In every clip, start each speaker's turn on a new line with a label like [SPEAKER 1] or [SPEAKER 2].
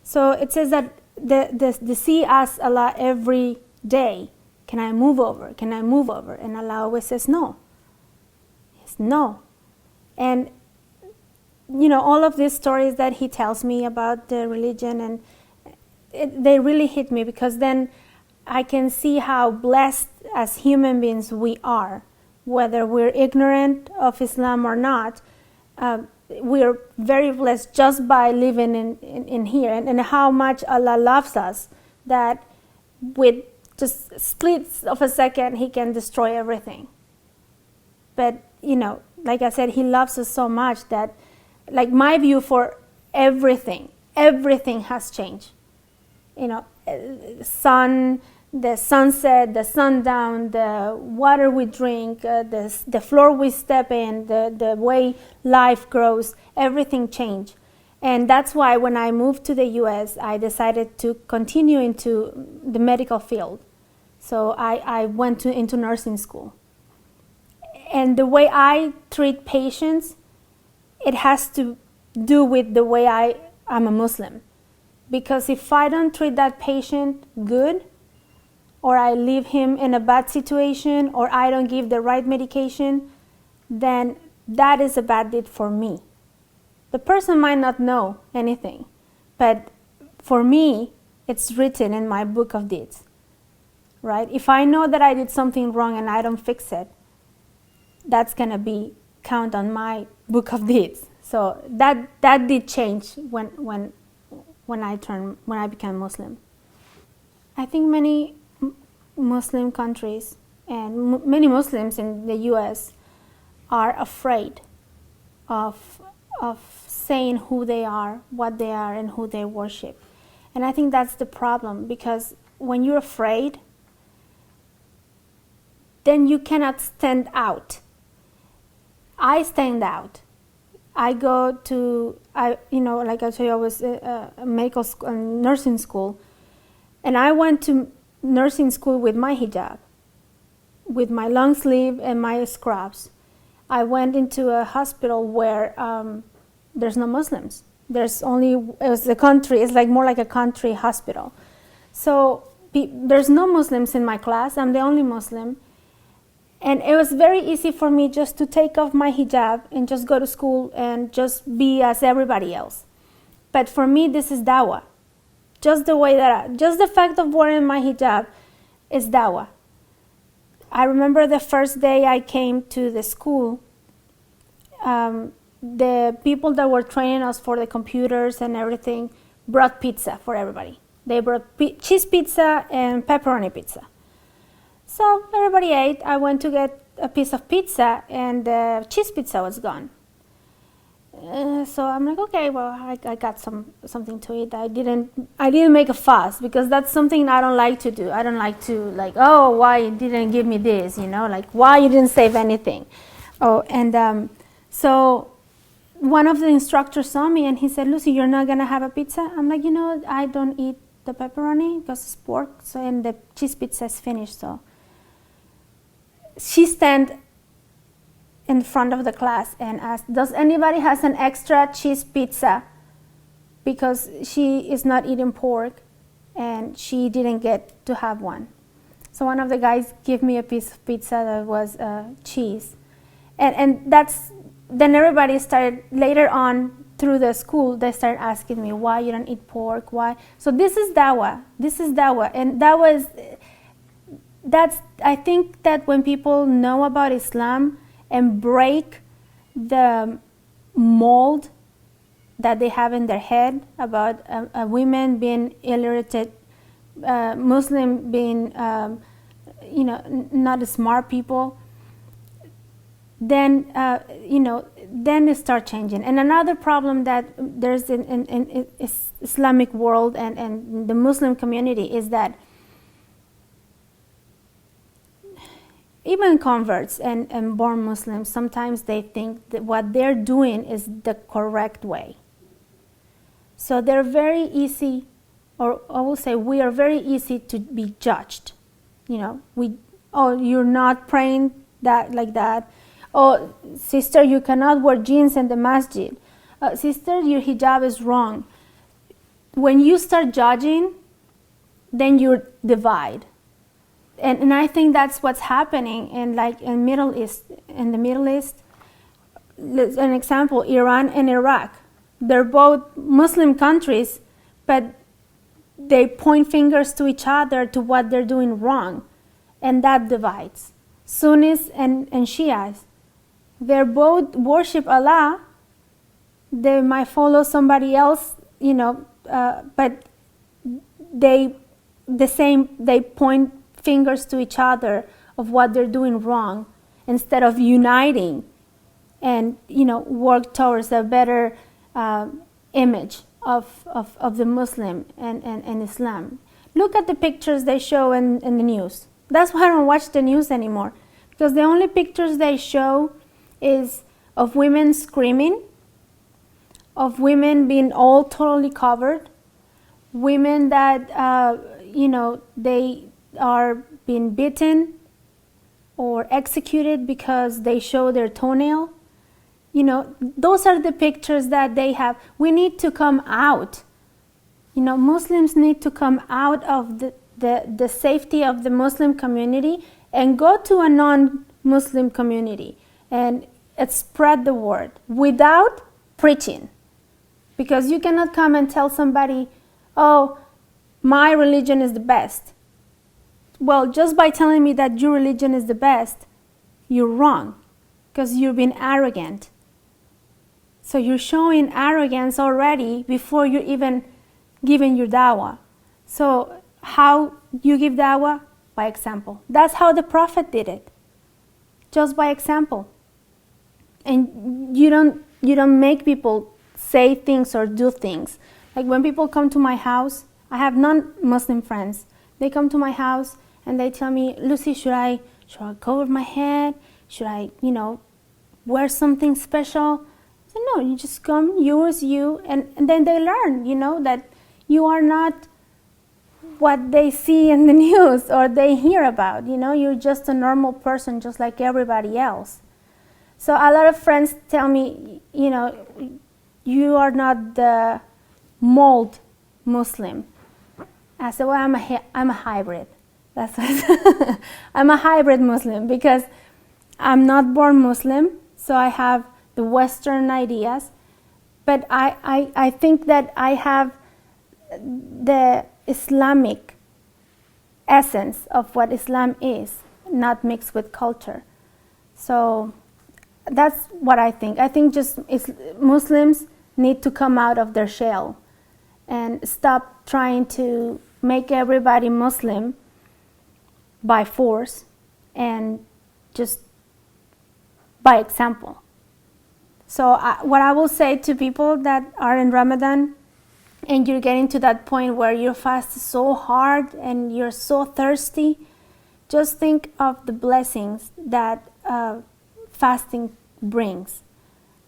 [SPEAKER 1] So it says that the sea asks Allah every day, can I move over? Can I move over? And Allah always says no. Yes, no. And all of these stories that he tells me about the religion, and they really hit me, because then I can see how blessed as human beings we are, whether we're ignorant of Islam or not. We're very blessed just by living in here, and how much Allah loves us, that with just splits of a second he can destroy everything. But like I said, he loves us so much that, like, my view for everything has changed. Sun, the sunset, the sundown, the water we drink, the floor we step in, the way life grows, everything changed. And that's why when I moved to the US, I decided to continue into the medical field. So I went into nursing school. And the way I treat patients, it has to do with the way I'm a Muslim. Because if I don't treat that patient good, or I leave him in a bad situation, or I don't give the right medication, then that is a bad deed for me. The person might not know anything, but for me, it's written in my book of deeds, right? If I know that I did something wrong and I don't fix it, that's gonna be count on my book of deeds. So that did change when I became Muslim. I think many Muslim countries and many Muslims in the US are afraid of saying who they are, what they are, and who they worship. And I think that's the problem, because when you're afraid, then you cannot stand out. I stand out. I go to, like I told you, I was a medical school, nursing school, and I went to nursing school with my hijab, with my long sleeve and my scrubs. I went into a hospital where there's no Muslims. It's like more like a country hospital. So there's no Muslims in my class. I'm the only Muslim. And it was very easy for me just to take off my hijab and just go to school and just be as everybody else. But for me, this is dawah. Just the fact of wearing my hijab is dawah. I remember the first day I came to the school, the people that were training us for the computers and everything brought pizza for everybody. They brought cheese pizza and pepperoni pizza. So everybody ate. I went to get a piece of pizza, and the cheese pizza was gone. So I'm like, okay, well, I got something to eat. I didn't make a fuss, because that's something I don't like to do. I don't like to, like, oh, why you didn't give me this, like, why you didn't save anything. Oh, and so one of the instructors saw me, and he said, Lucy, you're not gonna have a pizza? I'm like, I don't eat the pepperoni because it's pork, and the cheese pizza is finished. So she stand in front of the class and asked, does anybody has an extra cheese pizza? Because she is not eating pork and she didn't get to have one. So one of the guys gave me a piece of pizza that was cheese. And then everybody started, later on through the school, they started asking me, why you don't eat pork, why? So this is dawah. And I think that when people know about Islam and break the mold that they have in their head about a women being illiterate, Muslim being, not smart people, then, then it starts changing. And another problem that there's in Islamic world and the Muslim community is that even converts and born Muslims, sometimes they think that what they're doing is the correct way. So they're very easy, or I will say we are very easy to be judged. You're not praying like that. Oh, sister, you cannot wear jeans in the masjid. Sister, your hijab is wrong. when you start judging, then you divide. And I think that's what's happening in the Middle East. An example, Iran and Iraq. They're both Muslim countries, but they point fingers to each other to what they're doing wrong, and that divides. Sunnis and Shias, they both worship Allah. They might follow somebody else, but they point fingers to each other of what they're doing wrong, instead of uniting and work towards a better image of the Muslim and Islam. Look at the pictures they show in the news. That's why I don't watch the news anymore, because the only pictures they show is of women screaming, of women being all totally covered, women that they are being beaten or executed because they show their toenail. Those are the pictures that they have. We need to come out. Muslims need to come out of the safety of the Muslim community and go to a non-Muslim community and spread the word without preaching. Because you cannot come and tell somebody, oh, my religion is the best. Well, just by telling me that your religion is the best, you're wrong, because you're being arrogant. So you're showing arrogance already before you're even giving your dawah. So how you give dawah? By example. That's how the Prophet did it, just by example. And you don't make people say things or do things. Like when people come to my house, I have non-Muslim friends. They come to my house and they tell me, Lucy, should I cover my head? Should I, wear something special? I said, no, you just come, you as you, and then they learn, that you are not what they see in the news or they hear about. You're just a normal person, just like everybody else. So a lot of friends tell me, you are not the mold Muslim. I said, well, I'm a hybrid. That's what I'm a hybrid Muslim, because I'm not born Muslim, so I have the Western ideas, but I think that I have the Islamic essence of what Islam is, not mixed with culture. So that's what I think. I think just Muslims need to come out of their shell and stop trying to make everybody Muslim by force and just by example. So what I will say to people that are in Ramadan and you're getting to that point where your fast is so hard and you're so thirsty, just think of the blessings that fasting brings.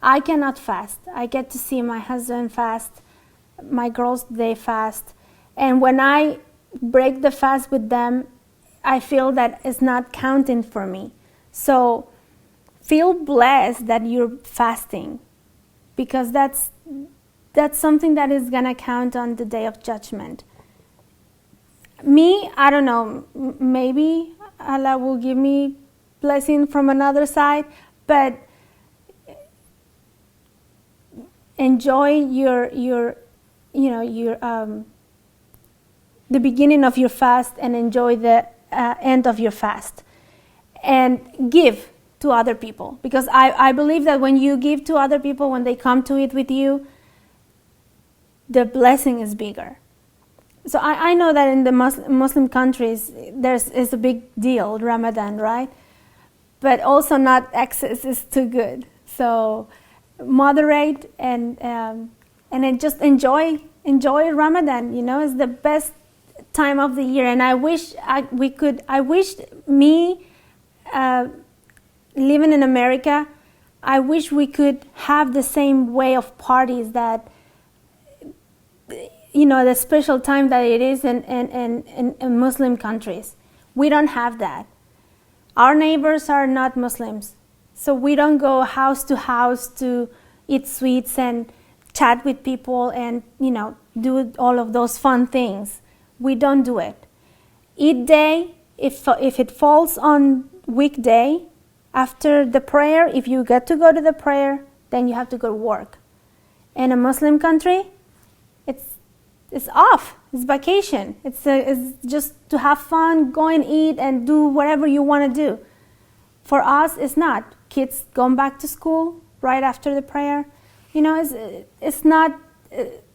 [SPEAKER 1] I cannot fast. I get to see my husband fast, my girls, they fast. And when I break the fast with them, I feel that it's not counting for me. So feel blessed that you're fasting, because that's something that is going to count on the day of judgment. Me, I don't know, maybe Allah will give me blessing from another side, but enjoy the beginning of your fast and enjoy the end of your fast, and give to other people, because I believe that when you give to other people, when they come to it with you, the blessing is bigger. So I know that in the Muslim countries is a big deal, Ramadan, right? But also not excess is too good. So moderate and then just enjoy Ramadan. It's the best time of the year, and I wish me living in America, I wish we could have the same way of parties that, the special time that it is in Muslim countries. We don't have that. Our neighbors are not Muslims, so we don't go house to house to eat sweets and chat with people and, do all of those fun things. We don't do it. Eid day, if it falls on weekday, after the prayer, if you get to go to the prayer, then you have to go to work. In a Muslim country, it's off. It's vacation. It's just to have fun, go and eat, and do whatever you want to do. For us, it's not. Kids going back to school right after the prayer. It's not.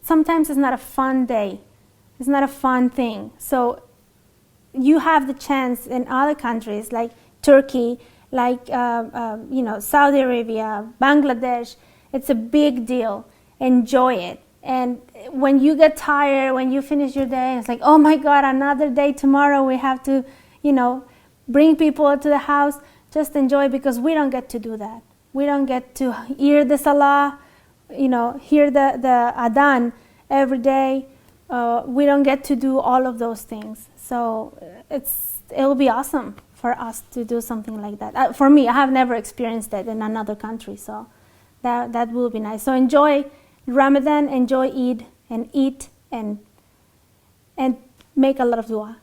[SPEAKER 1] Sometimes it's not a fun day. It's not a fun thing. So you have the chance in other countries like Turkey, like Saudi Arabia, Bangladesh. It's a big deal. Enjoy it. And when you get tired, when you finish your day, it's like, oh my God, another day tomorrow. We have to, bring people to the house. Just enjoy, because we don't get to do that. We don't get to hear the salah, hear the adhan every day. We don't get to do all of those things. So it'll be awesome for us to do something like that. For me, I have never experienced that in another country, so that will be nice. So enjoy Ramadan, enjoy Eid, and eat and make a lot of dua.